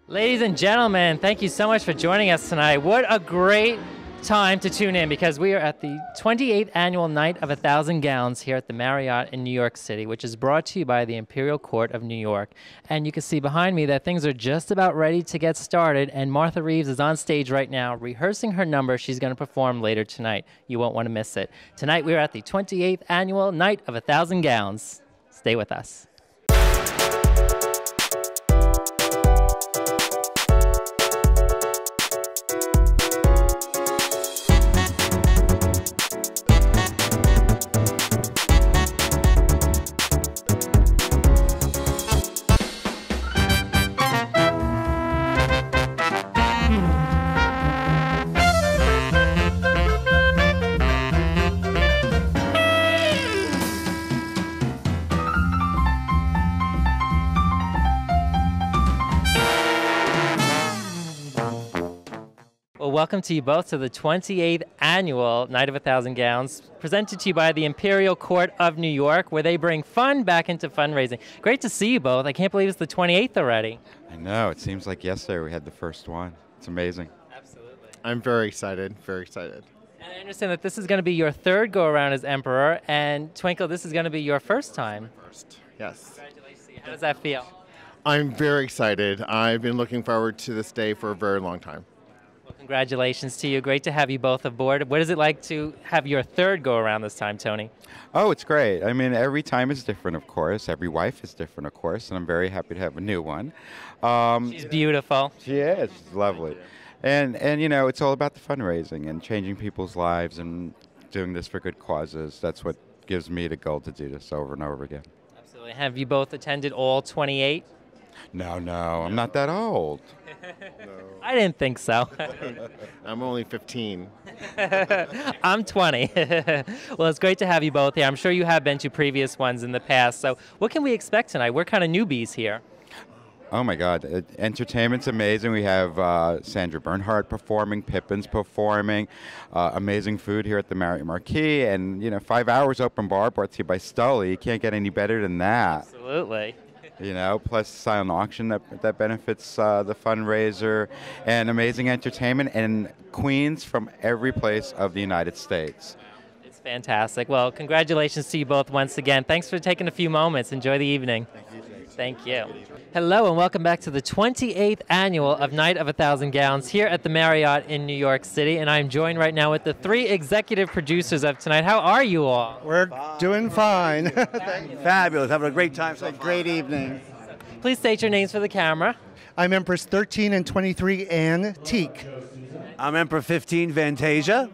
Ladies and gentlemen, thank you so much for joining us tonight. What a great time to tune in because we are at the 28th annual Night of 1,000 Gowns here at the Marriott in New York City, which is brought to you by the Imperial Court of New York. And you can see behind me that things are just about ready to get started, and Martha Reeves is on stage right now rehearsing her number she's going to perform later tonight. You won't want to miss it. Tonight we are at the 28th annual Night of 1,000 Gowns. Stay with us. Well, welcome to you both to the 28th annual Night of 1,000 Gowns, presented to you by the Imperial Court of New York, where they bring fun back into fundraising. Great to see you both. I can't believe it's the 28th already. I know. It seems like yesterday we had the first one. It's amazing. Absolutely. I'm very excited, very excited. And I understand that this is going to be your third go-around as Emperor, and Twinkle, this is going to be your first time. First, yes. Congratulations. How does that feel? I'm very excited. I've been looking forward to this day for a very long time. Well, congratulations to you. Great to have you both aboard. What is it like to have your third go-around this time, Tony? Oh, it's great. I mean, every time is different, of course. Every wife is different, of course, and I'm very happy to have a new one. She's beautiful. She is. She's lovely. And you know, it's all about the fundraising and changing people's lives and doing this for good causes. That's what gives me the goal to do this over and over again. Absolutely. Have you both attended all 28? No, I'm not that old. I didn't think so. I'm only 15. I'm 20. Well, it's great to have you both here. I'm sure you have been to previous ones in the past. So what can we expect tonight? We're kind of newbies here. Oh my God, entertainment's amazing. We have Sandra Bernhard performing, Pippin's performing, amazing food here at the Marriott Marquis, and you know, 5 hours open bar brought to you by Stolly. You can't get any better than that. Absolutely. You know, plus silent auction that benefits the fundraiser, and amazing entertainment, and queens from every place of the United States. It's fantastic. Well, congratulations to you both once again. Thanks for taking a few moments. Enjoy the evening. Thank you. Hello and welcome back to the 28th annual of Night of 1,000 Gowns here at the Marriott in New York City, and I'm joined right now with the three executive producers of tonight. How are you all? We're doing fine. Fabulous, having a great time. It's a great evening. Please state your names for the camera. I'm Empress 13 and 23 Antique. I'm Emperor 15 Fantasia.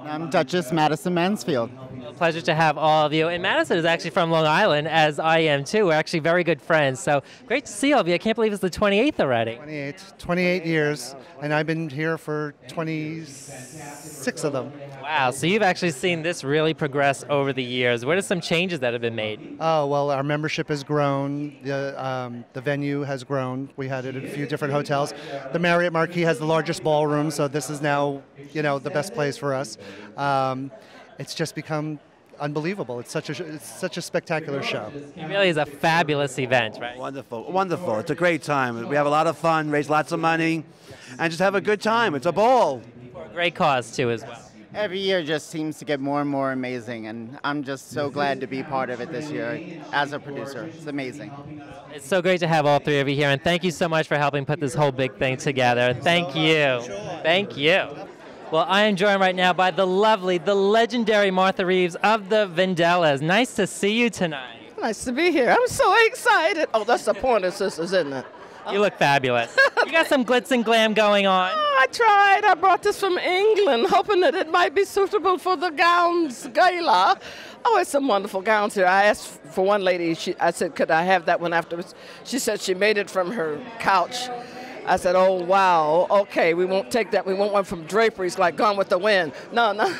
I'm Duchess Madison Mansfield. Pleasure to have all of you. And Madison is actually from Long Island, as I am too. We're actually very good friends. So great to see all of you. I can't believe it's the 28th already. 28 years, and I've been here for 26 of them. Wow, so you've actually seen this really progress over the years. What are some changes that have been made? Oh, well, our membership has grown. The venue has grown. We had it at a few different hotels. The Marriott Marquis has the largest ballroom, so this is now, you know, the best place for us. It's just become unbelievable. It's such a spectacular show. It really is a fabulous event, right? Wonderful, wonderful. It's a great time. We have a lot of fun, raise lots of money, and just have a good time. It's a ball. For a great cause too as well. Every year just seems to get more and more amazing, and I'm just so glad to be part of it this year as a producer. It's amazing. It's so great to have all three of you here, and thank you so much for helping put this whole big thing together. Thank you. Thank you. Well, I am joined right now by the lovely, the legendary Martha Reeves of the Vandellas. Nice to see you tonight. Nice to be here. I'm so excited. Oh, that's the Pointer Sisters, isn't it? You look fabulous. You got some glitz and glam going on. Oh, I tried. I brought this from England, hoping that it might be suitable for the gowns gala. Oh, it's some wonderful gowns here. I asked for one lady. I said, could I have that one afterwards? She said she made it from her couch. I said, oh, wow, okay, we won't take that. We want one from Draperies, like Gone with the Wind. No.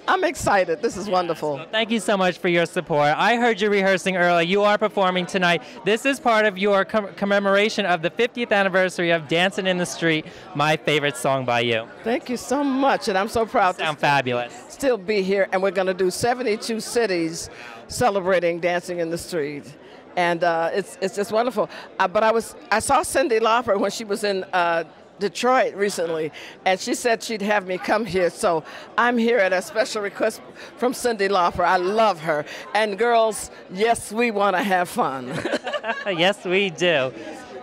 I'm excited. This is wonderful. Well, thank you so much for your support. I heard you rehearsing earlier. You are performing tonight. This is part of your commemoration of the 50th anniversary of Dancing in the Street, my favorite song by you. Thank you so much, and I'm so proud to sound fabulous. Still be here, and we're going to do 72 cities celebrating Dancing in the Street. and it's just wonderful. But I saw Cyndi Lauper when she was in Detroit recently, and she said she'd have me come here, so I'm here at a special request from Cyndi Lauper. I love her. And girls, yes, we want to have fun. Yes, we do.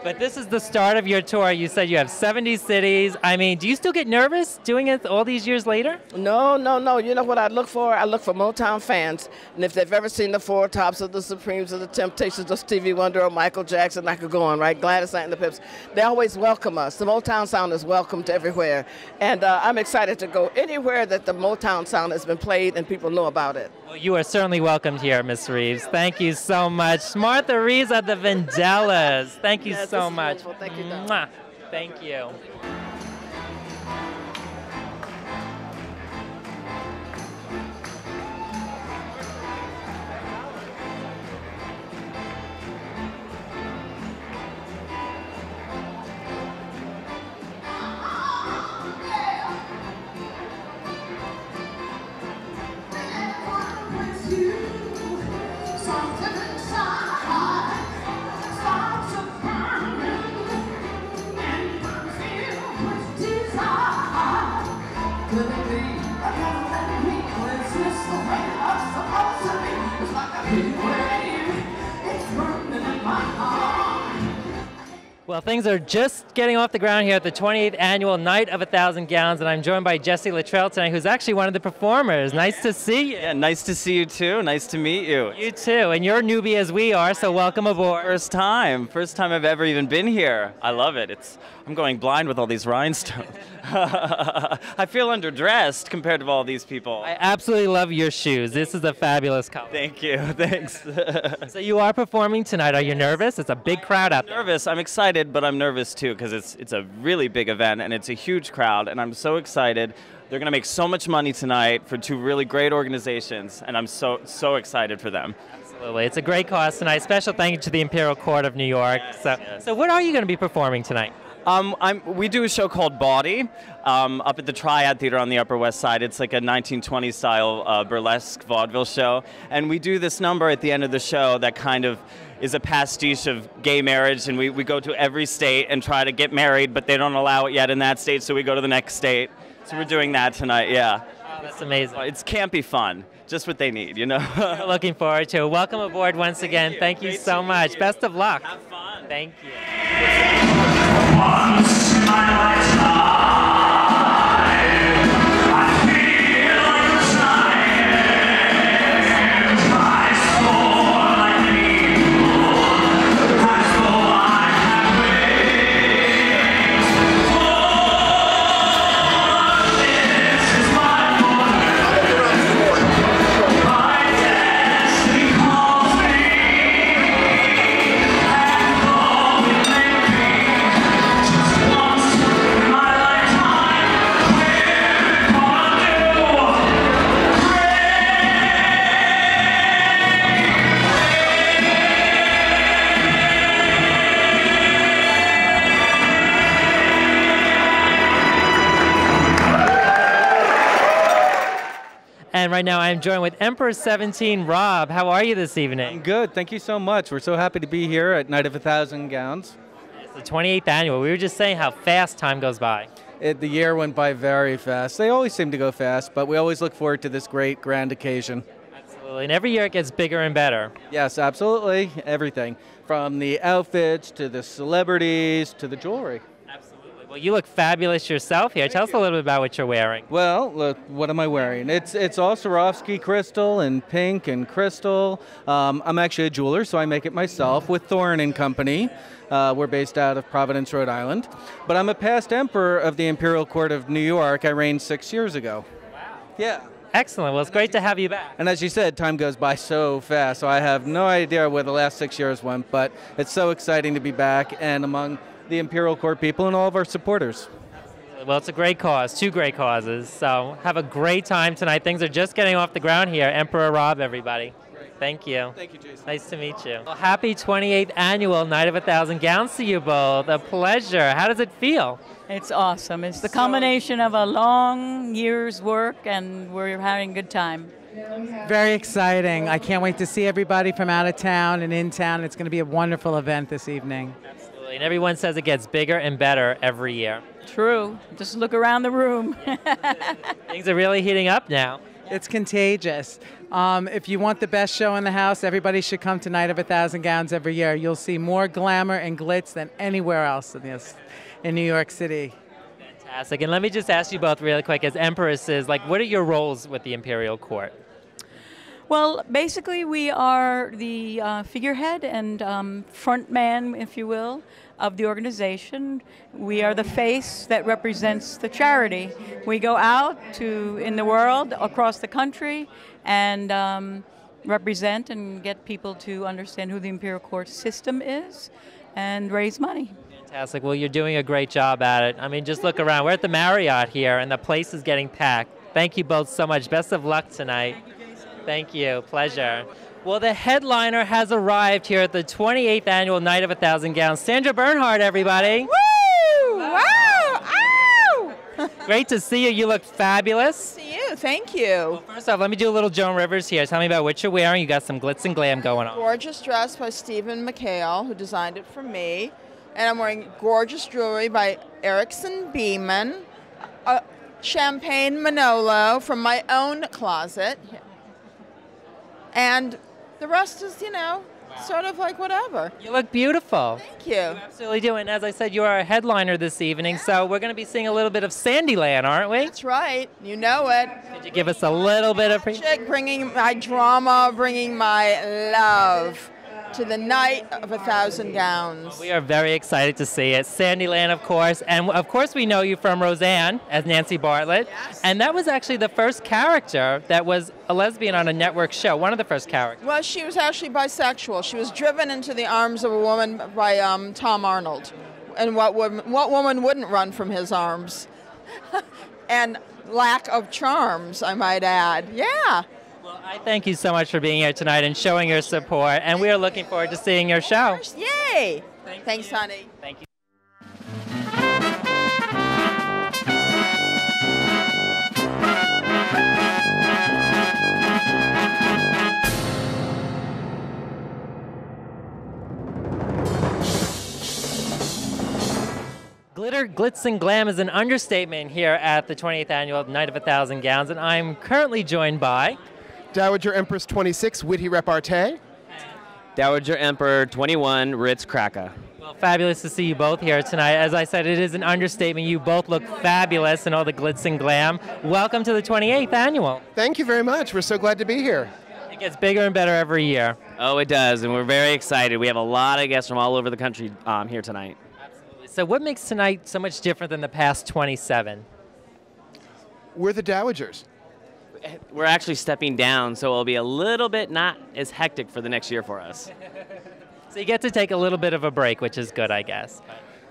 But this is the start of your tour. You said you have 70 cities. I mean, do you still get nervous doing it all these years later? No. You know what I look for? I look for Motown fans. And if they've ever seen the Four Tops or the Supremes or the Temptations or Stevie Wonder or Michael Jackson, I could go on, right? Gladys Knight and the Pips. They always welcome us. The Motown sound is welcomed everywhere. And I'm excited to go anywhere that the Motown sound has been played and people know about it. Well, you are certainly welcomed here, Miss Reeves. Thank you so much. Martha Reeves of the Vandellas. Thank you so much. Thank you, Don. Mwah. Thank you. Well, things are just getting off the ground here at the 28th Annual Night of 1,000 Gowns, and I'm joined by Jesse Luttrell tonight, who's actually one of the performers. Nice to see you. Yeah, nice to see you too. Nice to meet you. You too, and you're a newbie as we are, so welcome aboard. First time I've ever even been here. I love it. I'm going blind with all these rhinestones. I feel underdressed compared to all these people. I absolutely love your shoes. This is a fabulous color. Thank you. Thanks. So you are performing tonight. Are you nervous? It's a big crowd out there. Nervous. I'm excited, but I'm nervous too because it's a really big event and it's a huge crowd, and I'm so excited. They're going to make so much money tonight for two really great organizations, and I'm so excited for them. Absolutely. It's a great cause tonight. Special thank you to the Imperial Court of New York. Yes. So what are you going to be performing tonight? We do a show called Bawdy up at the Triad Theater on the Upper West Side. It's like a 1920s style burlesque vaudeville show. And we do this number at the end of the show that kind of is a pastiche of gay marriage. And we go to every state and try to get married, but they don't allow it yet in that state, so we go to the next state. So we're doing that tonight, yeah. Oh, that's amazing. It's campy fun. Just what they need, you know? Looking forward to it. Welcome aboard once again. Thank you so much. Best of luck. Have fun. Thank you. Once in my lifetime, I feel like the science. I soar like an eagle, as though I had wings. Oh, this is my moment. My destiny calls me, and though it may be just once in my lifetime, we're gonna do And right now I'm joined with Emperor 17, Rob. How are you this evening? I'm good. Thank you so much. We're so happy to be here at Night of 1,000 Gowns. It's the 28th annual. We were just saying how fast time goes by. The year went by very fast. They always seem to go fast, but we always look forward to this great grand occasion. Absolutely. And every year it gets bigger and better. Yes, absolutely. Everything. From the outfits to the celebrities to the jewelry. Absolutely. Well, you look fabulous yourself here. Tell us a little bit about what you're wearing. Well, look, what am I wearing? It's all Swarovski crystal and pink and crystal. I'm actually a jeweler, so I make it myself with Thorne & Company. We're based out of Providence, Rhode Island. But I'm a past emperor of the Imperial Court of New York. I reigned 6 years ago. Wow. Yeah. Excellent. Well, it's great to have you back. And as you said, time goes by so fast, so I have no idea where the last 6 years went, but it's so exciting to be back and among the Imperial Court people and all of our supporters. Well, it's a great cause, two great causes. So have a great time tonight. Things are just getting off the ground here. Emperor Rob, everybody. Thank you. Thank you, Jason. Nice to meet you. Well, happy 28th Annual Night of 1,000 Gowns to you both. A pleasure. How does it feel? It's awesome. It's the culmination of a long year's work, and we're having a good time. Very exciting. I can't wait to see everybody from out of town and in town. It's going to be a wonderful event this evening. Absolutely. And everyone says it gets bigger and better every year. True. Just look around the room. Things are really heating up now. It's contagious. If you want the best show in the house, everybody should come to Night of 1,000 Gowns every year. You'll see more glamour and glitz than anywhere else in New York City. Fantastic. And let me just ask you both really quick, as empresses, like, what are your roles with the Imperial Court? Well, basically, we are the figurehead and front man, if you will, of the organization. We are the face that represents the charity. We go out in the world, across the country, and represent and get people to understand who the Imperial Court system is and raise money. Fantastic. Well, you're doing a great job at it. I mean, just look around. We're at the Marriott here, and the place is getting packed. Thank you both so much. Best of luck tonight. Thank you. Pleasure. Well, the headliner has arrived here at the 28th Annual Night of 1,000 Gowns. Sandra Bernhard, everybody. Woo! Wow! Ow! Great to see you. You look fabulous. See you. Thank you. Well, first off, let me do a little Joan Rivers here. Tell me about what you're wearing. You got some glitz and glam going on. Gorgeous dress by Stephen McHale, who designed it for me. And I'm wearing gorgeous jewelry by Erickson Beeman. Champagne Manolo from my own closet. And the rest is, sort of like whatever. You look beautiful. Thank you. You absolutely do. And as I said, you are a headliner this evening, so we're going to be seeing a little bit of Sandyland, aren't we? That's right. You know it. Could you give us a little bit of... Bringing my drama, bringing my love to the Night of 1,000 Gowns. Well, we are very excited to see it. Sandyland, of course. And of course we know you from Roseanne as Nancy Bartlett. Yes. And that was actually the first character that was a lesbian on a network show. One of the first characters. Well, she was actually bisexual. She was driven into the arms of a woman by Tom Arnold. And what woman wouldn't run from his arms? And lack of charms, I might add. Yeah. Well, I thank you so much for being here tonight and showing your support. And we are looking forward to seeing your show. Yay! Thanks, honey. Thank you. Glitter, glitz, and glam is an understatement here at the 28th Annual Night of 1,000 Gowns, and I'm currently joined by... Dowager Empress 26, witty repartee. Dowager Emperor 21, Ritz Cracker. Well, fabulous to see you both here tonight. As I said, it is an understatement. You both look fabulous in all the glitz and glam. Welcome to the 28th Annual. Thank you very much. We're so glad to be here. It gets bigger and better every year. Oh, it does, and we're very excited. We have a lot of guests from all over the country here tonight. Absolutely. So what makes tonight so much different than the past 27? We're the Dowagers. We're actually stepping down, so it'll be a little bit not as hectic for the next year for us. So you get to take a little bit of a break, which is good, I guess.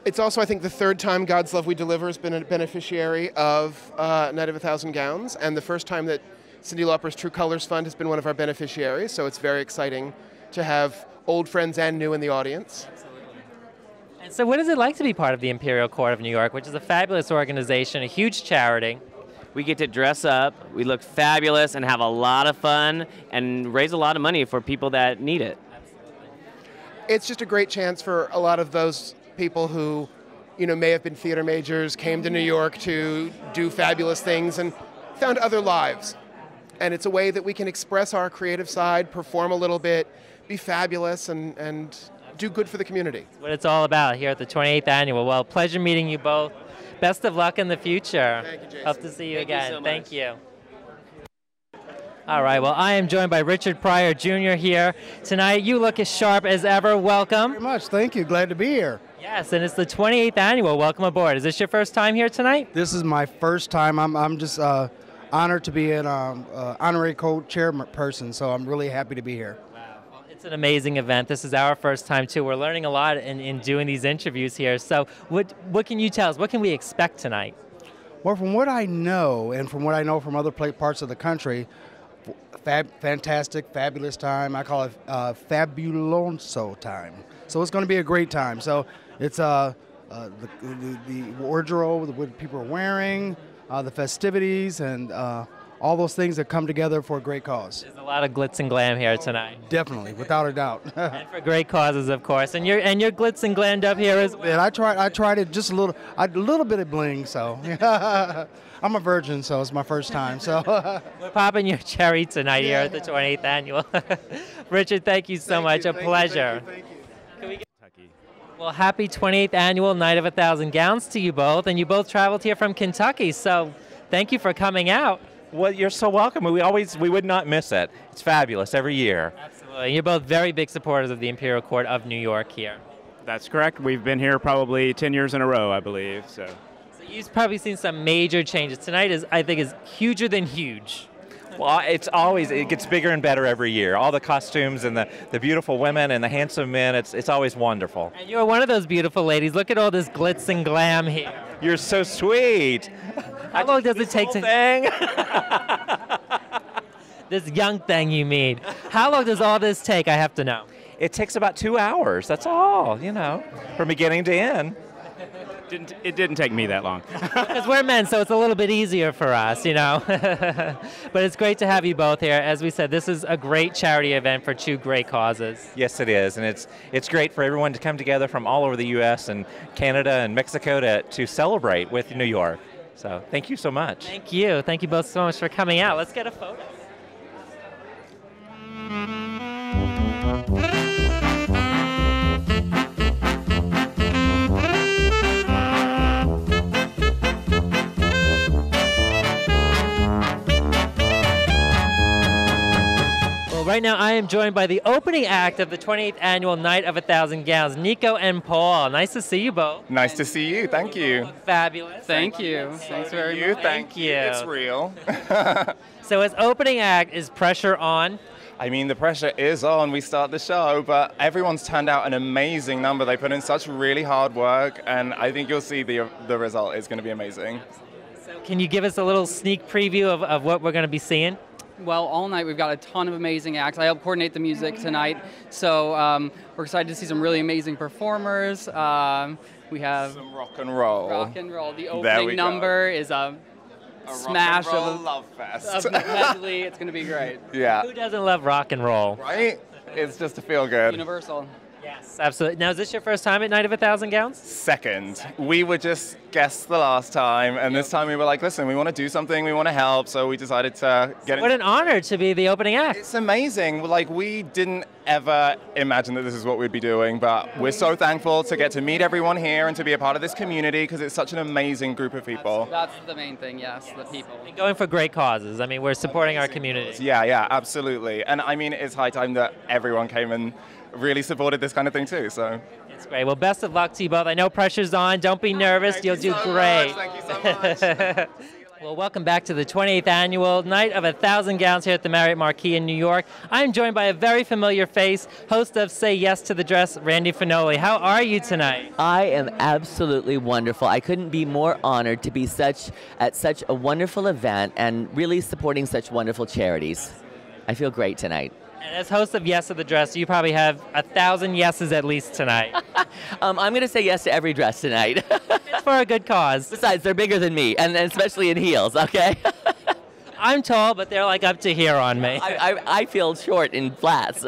It's also, I think, the third time God's Love We Deliver has been a beneficiary of Night of 1,000 Gowns, and the first time that Cyndi Lauper's True Colors Fund has been one of our beneficiaries, so it's very exciting to have old friends and new in the audience. And so what is it like to be part of the Imperial Court of New York, which is a fabulous organization, a huge charity? We get to dress up, we look fabulous, and have a lot of fun, and raise a lot of money for people that need it. It's just a great chance for a lot of those people who, may have been theater majors, came to New York to do fabulous things, and found other lives. And it's a way that we can express our creative side, perform a little bit, be fabulous, and do good for the community. That's what it's all about here at the 28th Annual. Well, pleasure meeting you both. Best of luck in the future. Thank you, Jason. Hope to see you Thank you again. so much. Thank you. All right, well, I am joined by Richard Pryor Jr. here tonight. You look as sharp as ever. Welcome. Very much. Thank you. Glad to be here. Yes, and it's the 28th Annual. Welcome aboard. Is this your first time here tonight? This is my first time. I'm just honored to be an honorary co-chairperson, so I'm really happy to be here. It's an amazing event. This is our first time, too. We're learning a lot in doing these interviews here. So what can you tell us? What can we expect tonight? Well, from what I know, and from what I know from other parts of the country, fantastic, fabulous time. I call it fabuloso time. So it's going to be a great time. So it's the wardrobe, what people are wearing, the festivities, and all those things that come together for a great cause. There's a lot of glitz and glam here tonight. Definitely, without a doubt. And for great causes, of course. And you're glitz and glammed up here as well. And I tried it just a little bit of bling. So I'm a virgin, so it's my first time. So we're popping your cherry tonight here at the 28th annual. Richard, thank you so much. A pleasure. Thank you. Can we get Well, happy 28th annual Night of 1,000 Gowns to you both, and you both traveled here from Kentucky. So thank you for coming out. Well, you're so welcome. We would not miss it. It's fabulous every year. Absolutely. You're both very big supporters of the Imperial Court of New York here. That's correct. We've been here probably 10 years in a row, I believe. So you've probably seen some major changes. Tonight I think is huger than huge. Well, it gets bigger and better every year. All the costumes and the beautiful women and the handsome men, it's always wonderful. And you're one of those beautiful ladies. Look at all this glitz and glam here. You're so sweet. How long does it take to... Thing? This young thing you mean. How long does all this take, I have to know? It takes about 2 hours, that's all, from beginning to end. It didn't take me that long. Because we're men, so it's a little bit easier for us, But it's great to have you both here. As we said, this is a great charity event for two great causes. Yes, it is, and it's great for everyone to come together from all over the U.S. and Canada and Mexico to celebrate with New York. So thank you so much. Thank you. Thank you both so much for coming out. Let's get a photo. Right now, I am joined by the opening act of the 28th annual Night of 1,000 Gowns, Nico and Paul. Nice to see you both. Nice to see you. Thank you. Fabulous. Thank you. Thanks very much. Thank you. It's real. So as opening act, is pressure on? I mean, the pressure is on. We start the show, but everyone's turned out an amazing number. They put in such really hard work, and I think you'll see the result is going to be amazing. So can you give us a little sneak preview of what we're going to be seeing? Well, all night we've got a ton of amazing acts. I help coordinate the music tonight, so we're excited to see some really amazing performers. We have some rock and roll. Rock and roll. The opening number is a smash rock and roll of a love fest. Of the medley. It's going to be great. Yeah. Who doesn't love rock and roll? Right? It's just to feel good. Universal. Yes, absolutely. Now, is this your first time at Night of 1,000 Gowns? Second. We were just guests the last time, and this time we were like, listen, we want to do something, we want to help, so we decided to get What an honor to be the opening act. It's amazing. Like, we didn't ever imagine that this is what we'd be doing, but we're so thankful to get to meet everyone here and to be a part of this community because it's such an amazing group of people. That's the main thing, yes, the people. And going for great causes. I mean, we're supporting our community. Yeah, absolutely. And I mean, it's high time that everyone came and really supported this kind of thing too, so. It's great. Well, best of luck to you both. I know pressure's on. Don't be nervous. You'll do great. Thank you so much. Well, welcome back to the 28th annual Night of 1,000 Gowns here at the Marriott Marquis in New York. I'm joined by a very familiar face, host of Say Yes to the Dress, Randy Finoli. How are you tonight? I am absolutely wonderful. I couldn't be more honored to be at such a wonderful event and really supporting such wonderful charities. I feel great tonight. And as host of Yes to the Dress, you probably have 1,000 yeses at least tonight. I'm going to say yes to every dress tonight. It's for a good cause. Besides, they're bigger than me, and especially in heels, okay? I'm tall, but they're like up to here on me. I feel short in flats.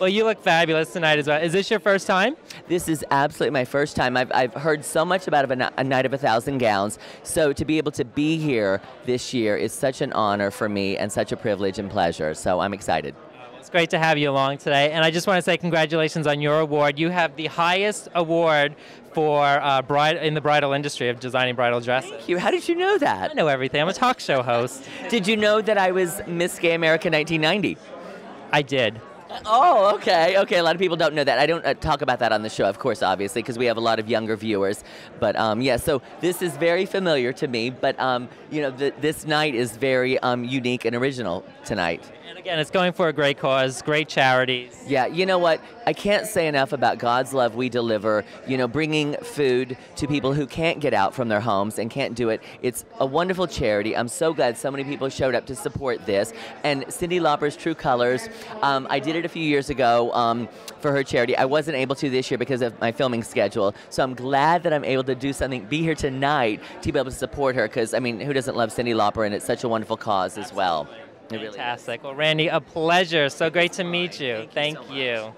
Well, you look fabulous tonight as well. Is this your first time? This is absolutely my first time. I've heard so much about a Night of 1,000 Gowns, so to be able to be here this year is such an honor for me and such a privilege and pleasure, so I'm excited. It's great to have you along today, and I just want to say congratulations on your award. You have the highest award for in the bridal industry of designing bridal dresses. Thank you. How did you know that? I know everything. I'm a talk show host. Did you know that I was Miss Gay America 1990? I did. Oh, okay. Okay, a lot of people don't know that. I don't talk about that on the show, of course, obviously, because we have a lot of younger viewers. But, yeah, so this is very familiar to me. But, this night is very unique and original tonight. And again, it's going for a great cause, great charities. Yeah, you know what? I can't say enough about God's love we deliver, bringing food to people who can't get out from their homes and can't do it. It's a wonderful charity. I'm so glad so many people showed up to support this. And Cyndi Lauper's True Colors, I did it a few years ago for her charity. I wasn't able to this year because of my filming schedule. So I'm glad that I'm able to do something, be here tonight to be able to support her because, who doesn't love Cyndi Lauper? And it's such a wonderful cause as well. Fantastic. Well, Randy, a pleasure. So great to meet you. Thank you.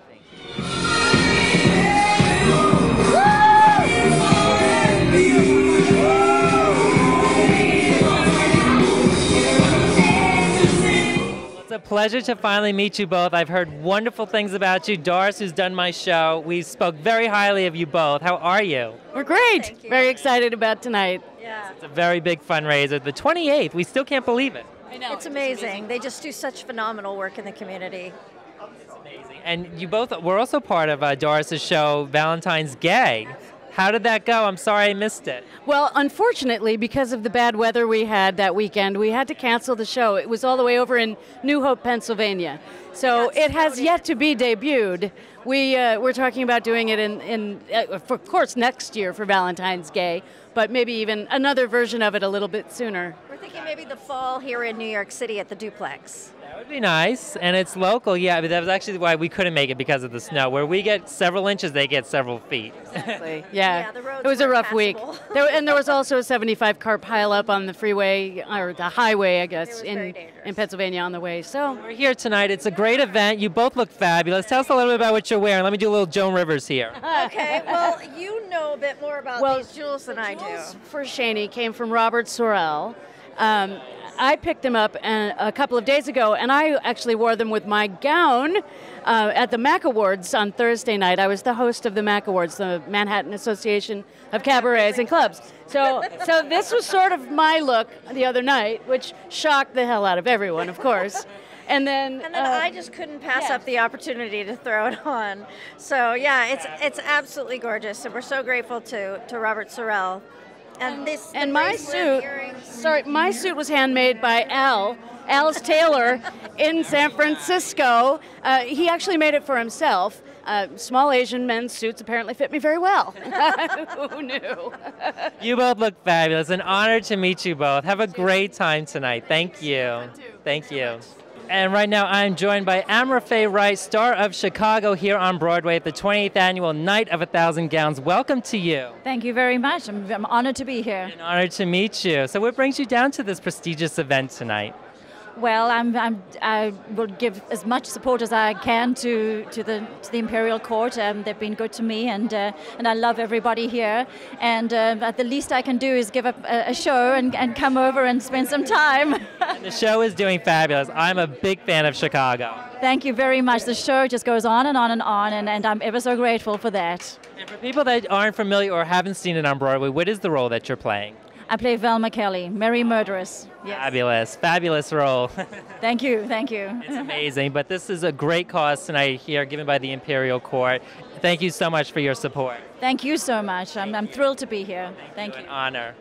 It's a pleasure to finally meet you both. I've heard wonderful things about you. Doris, who's done my show, we spoke very highly of you both. How are you? We're great. Very excited about tonight. Yeah. It's a very big fundraiser. The 28th, we still can't believe it. I know. It's amazing. They just do such phenomenal work in the community. It's amazing. And you both were also part of Doris's show, Valentine's Gay. How did that go? I'm sorry I missed it. Well, unfortunately, because of the bad weather we had that weekend, we had to cancel the show. It was all the way over in New Hope, Pennsylvania. So it has yet to be debuted. We're talking about doing it of course, next year for Valentine's Gay, but maybe even another version of it a little bit sooner. We're thinking maybe the fall here in New York City at the Duplex. That would be nice, and it's local, yeah, but that was actually why we couldn't make it because of the snow. Where we get several inches, they get several feet. Exactly. Yeah, it was a rough week. There was also a 75-car pileup on the freeway, or the highway, I guess, in Pennsylvania on the way. So we're here tonight. It's a great event. You both look fabulous. Tell us a little bit about what you're wearing. Let me do a little Joan Rivers here. Okay, well, you know a bit more about these jewels than I do. For Shaney came from Robert Sorrell. I picked them up a couple of days ago, and I actually wore them with my gown at the MAC Awards on Thursday night. I was the host of the MAC Awards, the Manhattan Association of Cabarets and Clubs. So this was sort of my look the other night, which shocked the hell out of everyone, of course. And then I just couldn't pass up the opportunity to throw it on. So yeah, it's absolutely gorgeous, and we're so grateful to Robert Sorrell. And my suit was handmade by Al's Tailor in San Francisco. He actually made it for himself. Small Asian men's suits apparently fit me very well. Who knew? You both look fabulous. An honor to meet you both. Have a great time tonight. Thank you. Thank you. And right now I'm joined by Amra Faye Wright, star of Chicago, here on Broadway at the 28th Annual Night of 1,000 Gowns. Welcome to you. Thank you very much. I'm honored to be here. An honor to meet you. So what brings you down to this prestigious event tonight? Well, I will give as much support as I can to the Imperial Court. They've been good to me, and I love everybody here. And the least I can do is give up a show and come over and spend some time. And the show is doing fabulous. I'm a big fan of Chicago. Thank you very much. The show just goes on and on and on, and I'm ever so grateful for that. And for people that aren't familiar or haven't seen it on Broadway, what is the role that you're playing? I play Velma Kelly, Mary Murderess. Yes. Fabulous, fabulous role. Thank you, thank you. It's amazing, but this is a great cause tonight here given by the Imperial Court. Thank you so much for your support. Thank you so much. I'm thrilled to be here. Thank you. An honor.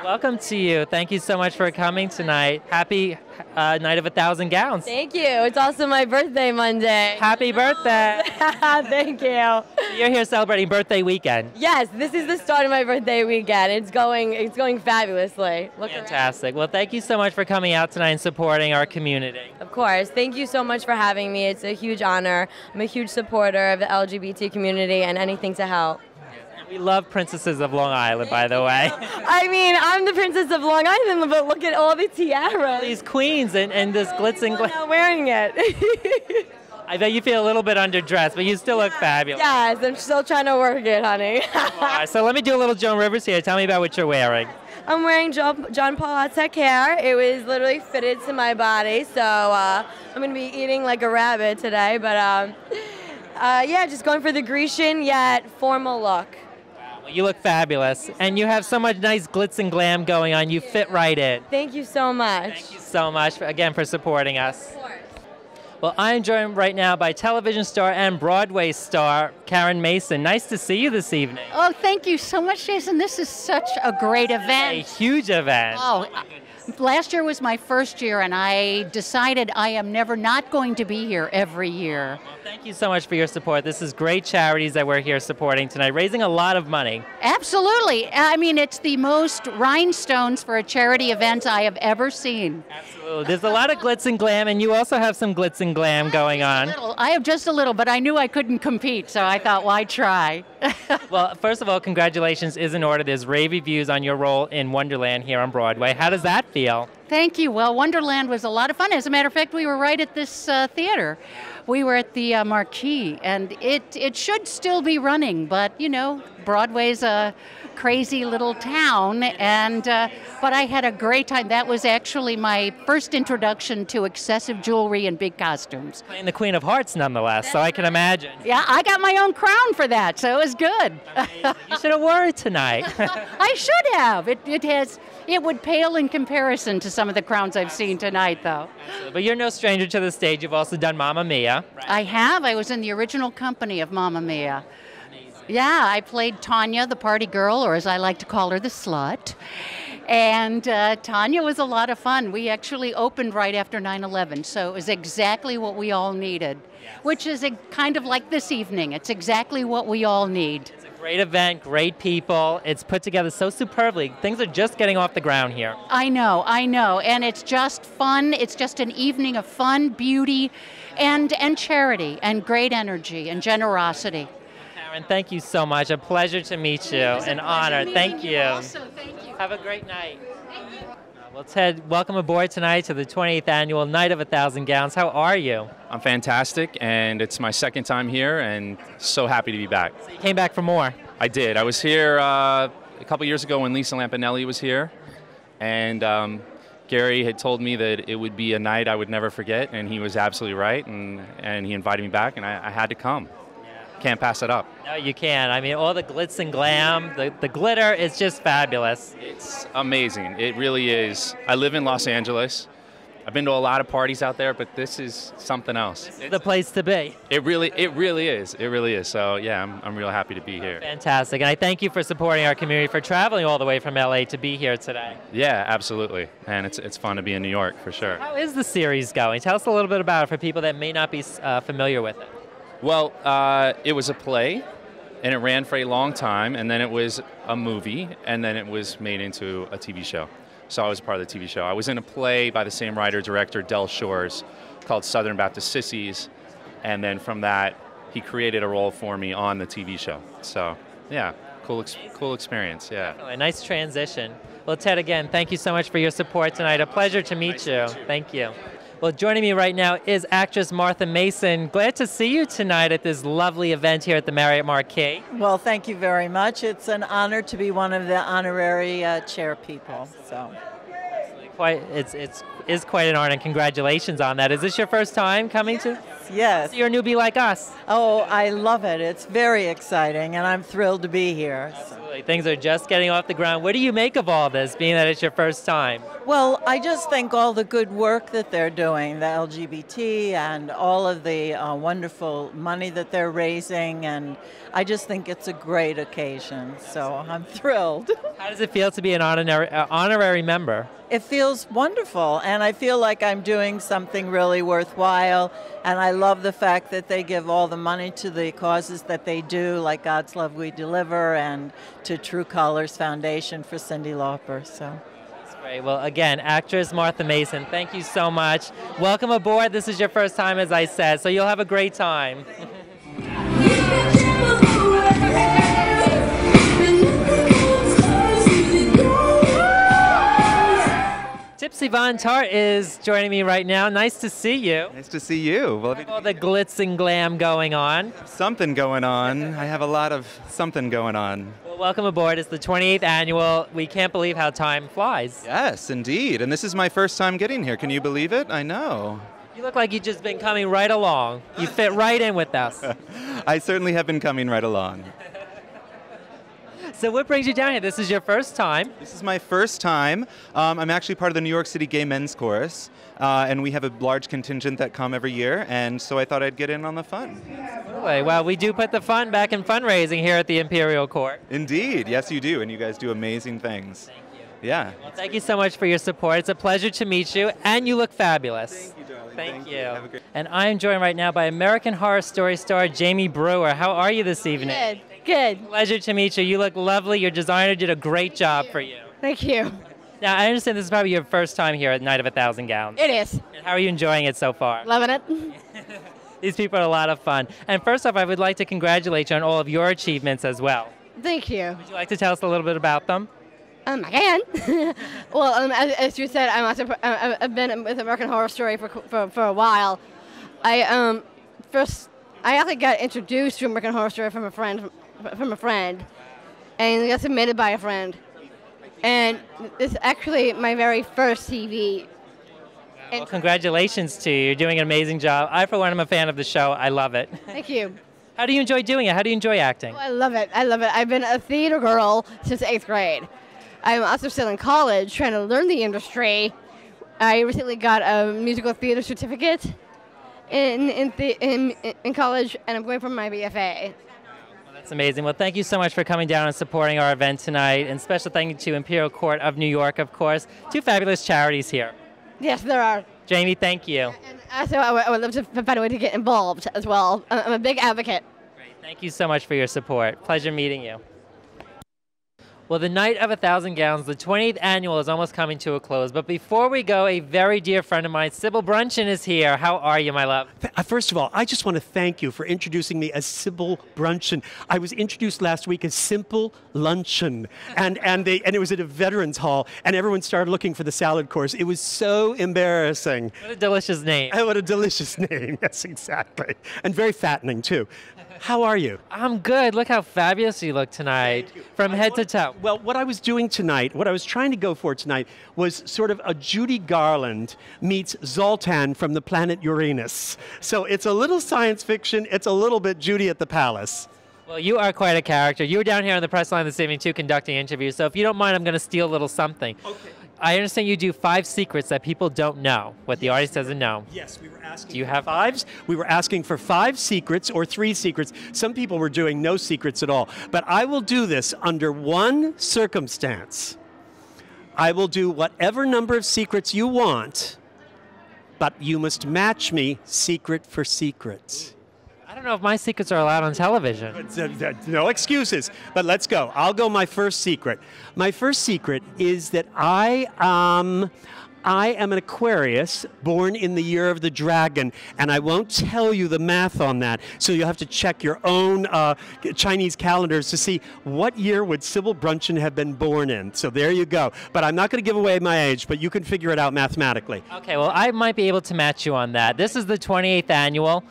Welcome to you. Thank you so much for coming tonight. Happy Night of 1,000 Gowns. Thank you. It's also my birthday Monday. Happy birthday. Thank you. You're here celebrating birthday weekend. Yes, this is the start of my birthday weekend. It's going fabulously. Fantastic. Well, thank you so much for coming out tonight and supporting our community. Of course. Thank you so much for having me. It's a huge honor. I'm a huge supporter of the LGBT community and anything to help. We love Princesses of Long Island, by the way. I mean, I'm the Princess of Long Island, but look at all the tiaras. These queens and this glitz and glam. I'm not wearing it. I bet you feel a little bit underdressed, but you still look fabulous. Yes, I'm still trying to work it, honey. So let me do a little Joan Rivers here. Tell me about what you're wearing. I'm wearing John Paul Tech hair. It was literally fitted to my body, so I'm going to be eating like a rabbit today. But yeah, just going for the Grecian yet formal look. You look fabulous, and you have so much nice glitz and glam going on. You fit right in. Thank you so much. Thank you so much, again, for supporting us. Well, I am joined right now by television star and Broadway star Karen Mason. Nice to see you this evening. Oh, thank you so much, Jason. This is such a great event. A huge event. Oh, last year was my first year, and I decided I am never not going to be here every year. Thank you so much for your support. This is great charities that we're here supporting tonight, raising a lot of money. Absolutely. I mean, it's the most rhinestones for a charity event I have ever seen. Absolutely. There's a lot of glitz and glam, and you also have some glitz and glam going on. I have just a little, but I knew I couldn't compete, so I thought, why try? Well, first of all, congratulations is in order. There's rave reviews on your role in Wonderland here on Broadway. How does that feel? Thank you. Well, Wonderland was a lot of fun. As a matter of fact, we were right at this theater. We were at the Marquee, and it should still be running, but, you know, Broadway's a crazy little town, and but I had a great time. That was actually my first introduction to excessive jewelry and big costumes. Playing the Queen of Hearts, nonetheless, so I can imagine. Yeah, I got my own crown for that, so it was good. You should have worn it tonight. I should have. It would pale in comparison to some of the crowns I've seen tonight, though. But you're no stranger to the stage. You've also done Mamma Mia. I have. I was in the original company of Mamma Mia. Yeah, I played Tanya, the party girl, or as I like to call her, the slut. And Tanya was a lot of fun. We actually opened right after 9/11, so it was exactly what we all needed, which is kind of like this evening. It's exactly what we all need. It's a great event, great people. It's put together so superbly. Things are just getting off the ground here. I know. And it's just fun. It's just an evening of fun, beauty, and charity, and great energy and generosity. Karen, thank you so much. A pleasure to meet you. An honor. Thank you. Thank you. Have a great night. Well, Ted, welcome aboard tonight to the 28th annual Night of 1,000 Gowns. How are you? I'm fantastic, and it's my second time here, and so happy to be back. So you came back for more? I did. I was here a couple years ago when Lisa Lampanelli was here, and Gary had told me that it would be a night I would never forget, and he was absolutely right, and he invited me back, and I had to come. Can't pass it up. No, you can't. I mean, all the glitz and glam, the glitter is just fabulous. It's amazing. It really is. I live in Los Angeles. I've been to a lot of parties out there, but this is something else. This is the place to be. It really is. It really is. So yeah, I'm real happy to be here. Fantastic. And I thank you for supporting our community, for traveling all the way from LA to be here today. Yeah, absolutely. And it's fun to be in New York for sure. How is the series going? Tell us a little bit about it for people that may not be familiar with it. Well, it was a play, and it ran for a long time, and then it was a movie, and then it was made into a TV show. So I was part of the TV show. I was in a play by the same writer-director, Del Shores, called Southern Baptist Sissies, and then from that, he created a role for me on the TV show. So, yeah, cool experience, yeah. Definitely. Nice transition. Well, Ted, again, thank you so much for your support tonight. A pleasure to meet you. Thank you. Well, joining me right now is actress Martha Mason. Glad to see you tonight at this lovely event here at the Marriott Marquis. Well, thank you very much. It's an honor to be one of the honorary chair people. So, it's quite an honor, and congratulations on that. Is this your first time coming to? Yes. So you're a newbie like us. Oh, I love it. It's very exciting, and I'm thrilled to be here. Absolutely. Things are just getting off the ground. What do you make of all this, being that it's your first time? Well, I just think all the good work that they're doing, the LGBT and all of the wonderful money that they're raising, and I just think it's a great occasion, so I'm thrilled. How does it feel to be an honorary member? It feels wonderful, and I feel like I'm doing something really worthwhile, and I love the fact that they give all the money to the causes that they do, like God's Love We Deliver, and to True Colors Foundation for Cyndi Lauper. So. That's great. Well, again, actress Martha Mason, thank you so much. Welcome aboard. This is your first time, as I said, so you'll have a great time. Gypsy Von Tart is joining me right now. Nice to see you. Nice to see you. Well, all the glitz and glam going on. Something going on. I have a lot of something going on. Well, welcome aboard. It's the 28th annual. We can't believe how time flies. Yes, indeed. And this is my first time getting here. Can you believe it? I know. You look like you've just been coming right along. You fit right in with us. I certainly have been coming right along. So what brings you down here? This is your first time. This is my first time. I'm actually part of the New York City Gay Men's Chorus, and we have a large contingent that come every year, and so I thought I'd get in on the fun. Absolutely. Well, we do put the fun back in fundraising here at the Imperial Court. Indeed, yes you do, and you guys do amazing things. Thank you. Yeah. Well, thank you so much for your support. It's a pleasure to meet you, and you look fabulous. Thank you, darling. Thank you. Have a great And I'm joined right now by American Horror Story star Jamie Brewer. How are you this evening? Good. Good. Pleasure to meet you. You look lovely. Your designer did a great job for you. Thank you. Now, I understand this is probably your first time here at Night of 1,000 Gowns. It is. And how are you enjoying it so far? Loving it. These people are a lot of fun. And first off, I would like to congratulate you on all of your achievements as well. Thank you. Would you like to tell us a little bit about them? I can. Well, as you said, I've been with American Horror Story for a while. I actually got introduced to American Horror Story from a friend, and got submitted by a friend. And this is actually my very first TV. Well, congratulations to you. You're doing an amazing job. I, for one, am a fan of the show. I love it. Thank you. How do you enjoy doing it? How do you enjoy acting? Oh, I love it. I love it. I've been a theater girl since 8th grade. I'm also still in college trying to learn the industry. I recently got a musical theater certificate in college, and I'm going for my BFA. That's amazing. Well, thank you so much for coming down and supporting our event tonight. And special thank you to Imperial Court of New York, of course. Two fabulous charities here. Yes, there are. Jamie, thank you. And also, I would love to find a way to get involved as well. I'm a big advocate. Great. Thank you so much for your support. Pleasure meeting you. Well, the Night of 1,000 Gowns, the 20th annual, is almost coming to a close. But before we go, a very dear friend of mine, Sybil Brunchen, is here. How are you, my love? First of all, I just want to thank you for introducing me as Sybil Brunchen. I was introduced last week as Simple Luncheon, and it was at a veterans hall, and everyone started looking for the salad course. It was so embarrassing. What a delicious name. What a delicious name. Yes, exactly. And very fattening, too. How are you? I'm good. Look how fabulous you look tonight, from head to toe. Well, what I was doing tonight, what I was trying to go for tonight, was sort of a Judy Garland meets Zoltan from the planet Uranus. So it's a little science fiction, it's a little bit Judy at the Palace. Well, you are quite a character. You were down here on the press line this evening, too, conducting interviews. So if you don't mind, I'm going to steal a little something. Okay. I understand you do 5 secrets that people don't know, what the audience doesn't know. Yes, we were asking. Do you have 5s? We were asking for 5 secrets or 3 secrets. Some people were doing no secrets at all. But I will do this under one circumstance. I will do whatever number of secrets you want, but you must match me secret for secret. I don't know if my secrets are allowed on television. No excuses, but let's go. I'll go my first secret. My first secret is that I am an Aquarius born in the year of the dragon, and I won't tell you the math on that, so you'll have to check your own Chinese calendars to see what year would Sybil Brunchen have been born in. So there you go. But I'm not going to give away my age, but you can figure it out mathematically. Okay, well, I might be able to match you on that. This is the 28th annual.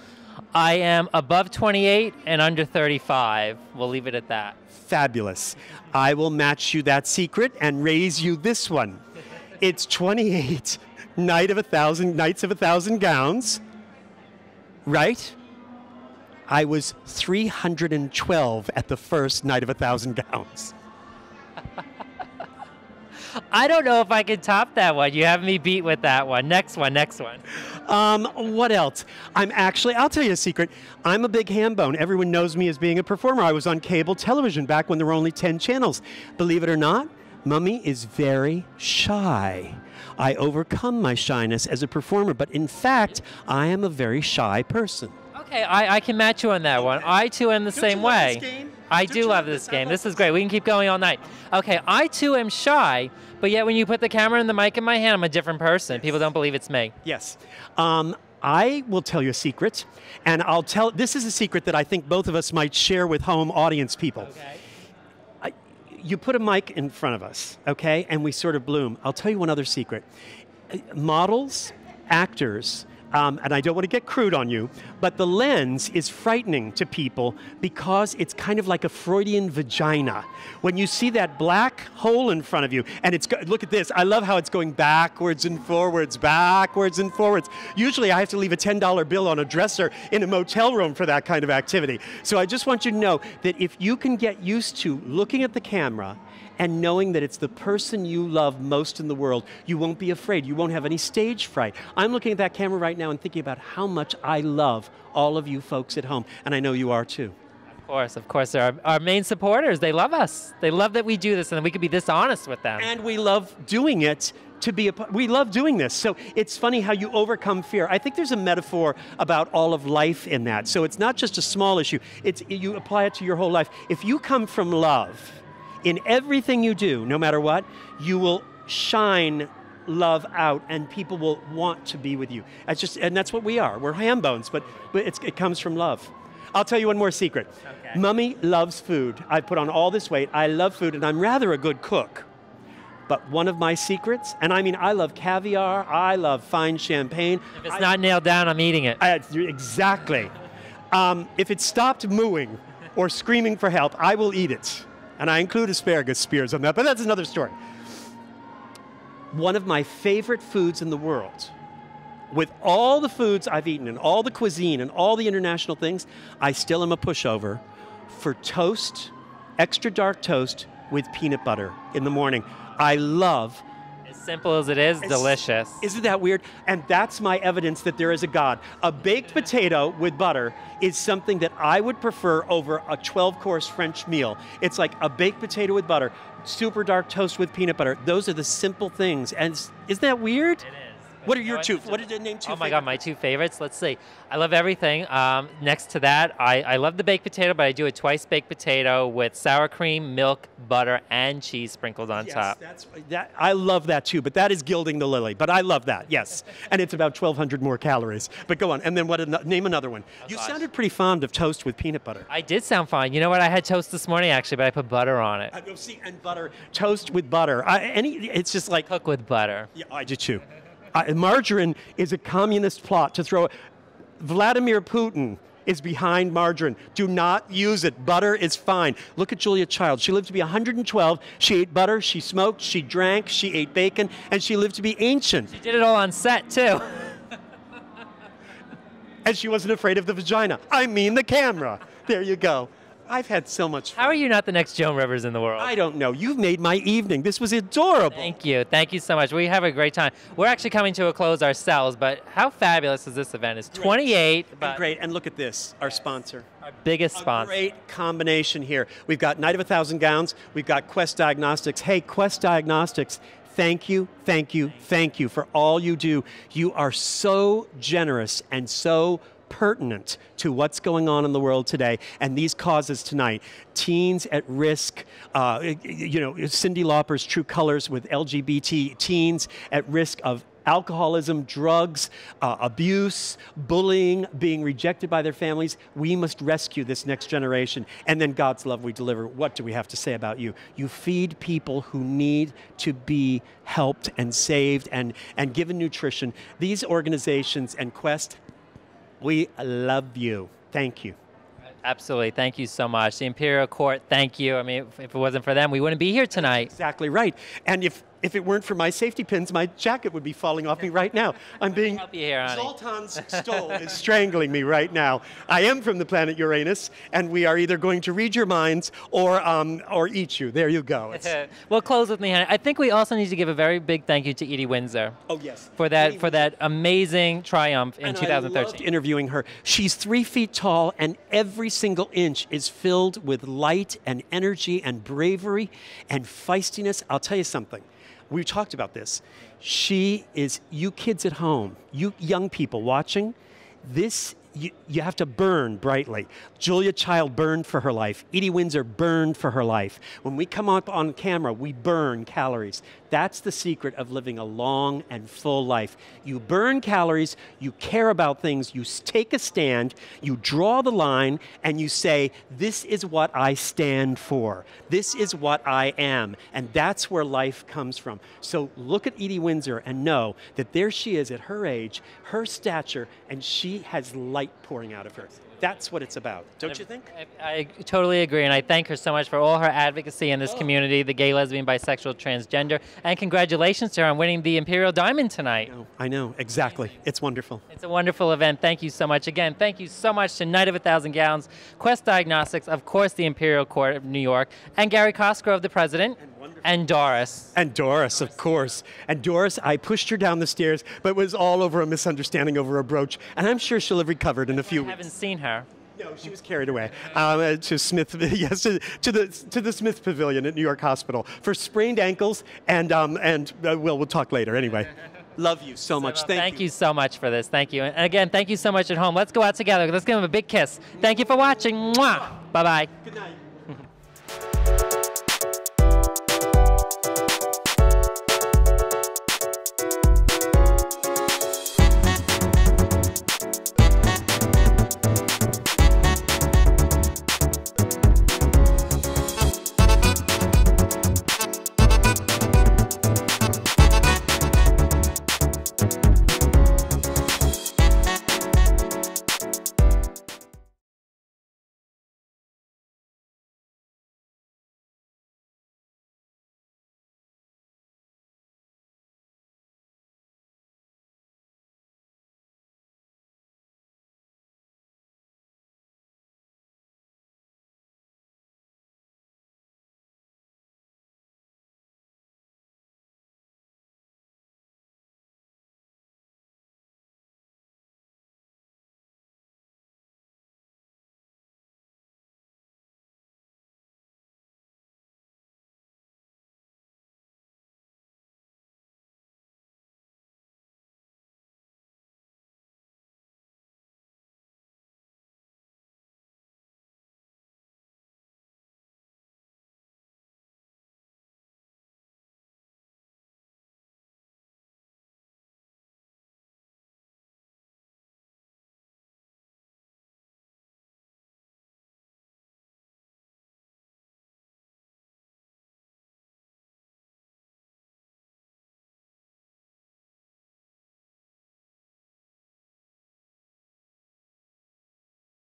I am above 28 and under 35. We'll leave it at that. Fabulous. I will match you that secret and raise you this one. It's 28 Nights of 1,000 Gowns, right? I was 312 at the first Night of 1,000 Gowns. I don't know if I can top that one. You have me beat with that one. Next one. What else? I'll tell you a secret. I'm a big ham bone. Everyone knows me as being a performer. I was on cable television back when there were only 10 channels. Believe it or not, Mummy is very shy. I overcome my shyness as a performer, but in fact, I am a very shy person. Okay, I can match you on that one. I, too, am the same way. I do love this game. This is great. We can keep going all night. Okay, I, too, am shy, but yet when you put the camera and the mic in my hand, I'm a different person. People don't believe it's me. Yes. I will tell you a secret, and this is a secret that I think both of us might share with home audience people. Okay. You put a mic in front of us, okay, and we sort of bloom. I'll tell you one other secret. Models, actors, and I don't want to get crude on you, but the lens is frightening to people because it's kind of like a Freudian vagina. When you see that black hole in front of you, and look at this, I love how it's going backwards and forwards, backwards and forwards. Usually I have to leave a $10 bill on a dresser in a motel room for that kind of activity. So I just want you to know that if you can get used to looking at the camera and knowing that it's the person you love most in the world, you won't be afraid. You won't have any stage fright. I'm looking at that camera right now and thinking about how much I love all of you folks at home, and I know you are too. Of course, they're our main supporters. They love us. They love that we do this and that we can be this honest with them. And we love doing it we love doing this. So it's funny how you overcome fear. I think there's a metaphor about all of life in that. So it's not just a small issue. You apply it to your whole life. If you come from love, in everything you do, no matter what, you will shine love out and people will want to be with you. And that's what we are. We're ham bones, but it comes from love. I'll tell you one more secret. Okay. Mummy loves food. I put on all this weight. I love food, and I'm rather a good cook. But one of my secrets, and I mean, I love caviar, I love fine champagne. If it's not nailed down, I'm eating it. Exactly. If it stopped mooing or screaming for help, I will eat it. And I include asparagus spears on that, but that's another story. One of my favorite foods in the world, with all the foods I've eaten and all the cuisine and all the international things, I still am a pushover for toast, extra dark toast with peanut butter in the morning. I love. As simple as it is, delicious. Isn't that weird? And that's my evidence that there is a God. A baked potato with butter is something that I would prefer over a 12-course French meal. It's like a baked potato with butter, super dark toast with peanut butter. Those are the simple things. And isn't that weird? It is. What are your two? What did you name two? Oh my God, my two favorites. Let's see. I love everything. Next to that, I love the baked potato, but I do a twice baked potato with sour cream, milk, butter, and cheese sprinkled on top. I love that too, but that is gilding the lily. But I love that, yes. And it's about 1,200 more calories. But go on. And then name another one. You sounded pretty fond of toast with peanut butter. I did sound fine. You know what? I had toast this morning actually, but I put butter on it. And butter, toast with butter. It's just like cook with butter. Yeah, I did too. Margarine is a communist plot to throw. Vladimir Putin is behind margarine. Do not use it. Butter is fine. Look at Julia Child. She lived to be 112. She ate butter, she smoked, she drank, she ate bacon, and she lived to be ancient. She did it all on set, too. And she wasn't afraid of the vagina. I mean the camera. There you go. I've had so much fun. How are you not the next Joan Rivers in the world? I don't know. You've made my evening. This was adorable. Thank you. Thank you so much. We have a great time. We're actually coming to a close ourselves, but how fabulous is this event? It's 28. But great. And look at this, our sponsor. Our biggest sponsor. A great combination here. We've got Night of 1,000 Gowns. We've got Quest Diagnostics. Hey, Quest Diagnostics, thank you, thank you, thank you for all you do. You are so generous and so pertinent to what's going on in the world today and these causes tonight. Teens at risk, Cyndi Lauper's True Colors with LGBT teens at risk of alcoholism, drugs, abuse, bullying, being rejected by their families. We must rescue this next generation. And then God's love we deliver. What do we have to say about you? You feed people who need to be helped and saved and given nutrition. These organizations and Quest, we love you. Thank you. Absolutely. Thank you so much. The Imperial Court, thank you. I mean, if it wasn't for them, we wouldn't be here tonight. That's exactly right. And if it weren't for my safety pins, my jacket would be falling off me right now. I'm being... Help you here, honey. Zoltan's stole is strangling me right now. I am from the planet Uranus, and we are either going to read your minds or eat you. There you go. We'll close with me, honey. I think we also need to give a very big thank you to Edie Windsor. Oh, yes. For that amazing triumph in 2013. I loved interviewing her. She's 3 feet tall, and every single inch is filled with light and energy and bravery and feistiness. I'll tell you something. We talked about this. She is, you kids at home, you young people watching, this you have to burn brightly. Julia Child burned for her life. Edie Windsor burned for her life. When we come up on camera, we burn calories. That's the secret of living a long and full life. You burn calories, you care about things, you take a stand, you draw the line, and you say, this is what I stand for. This is what I am. And that's where life comes from. So look at Edie Windsor and know that there she is at her age, her stature, and she has light pouring out of her. That's what it's about, don't you think? I totally agree, and I thank her so much for all her advocacy in this community, the gay, lesbian, bisexual, transgender, and congratulations to her on winning the Imperial Diamond tonight. I know, exactly. It's wonderful. It's a wonderful event. Thank you so much. Again, thank you so much to Night of 1,000 Gallons, Quest Diagnostics, of course, the Imperial Court of New York, and Gary Cosgrove, the president, and Doris. And Doris, of course. And Doris, I pushed her down the stairs, but it was all over a misunderstanding over a brooch, and I'm sure she'll have recovered in a few weeks. I haven't seen her. No, she was carried away to Smith, yes, to the Smith Pavilion at New York Hospital for sprained ankles, and well, we'll talk later anyway. Love you so much. Thank you so much for this. Thank you. And again, thank you so much at home. Let's go out together. Let's give them a big kiss. Thank you for watching. Mwah. Bye-bye. Good night.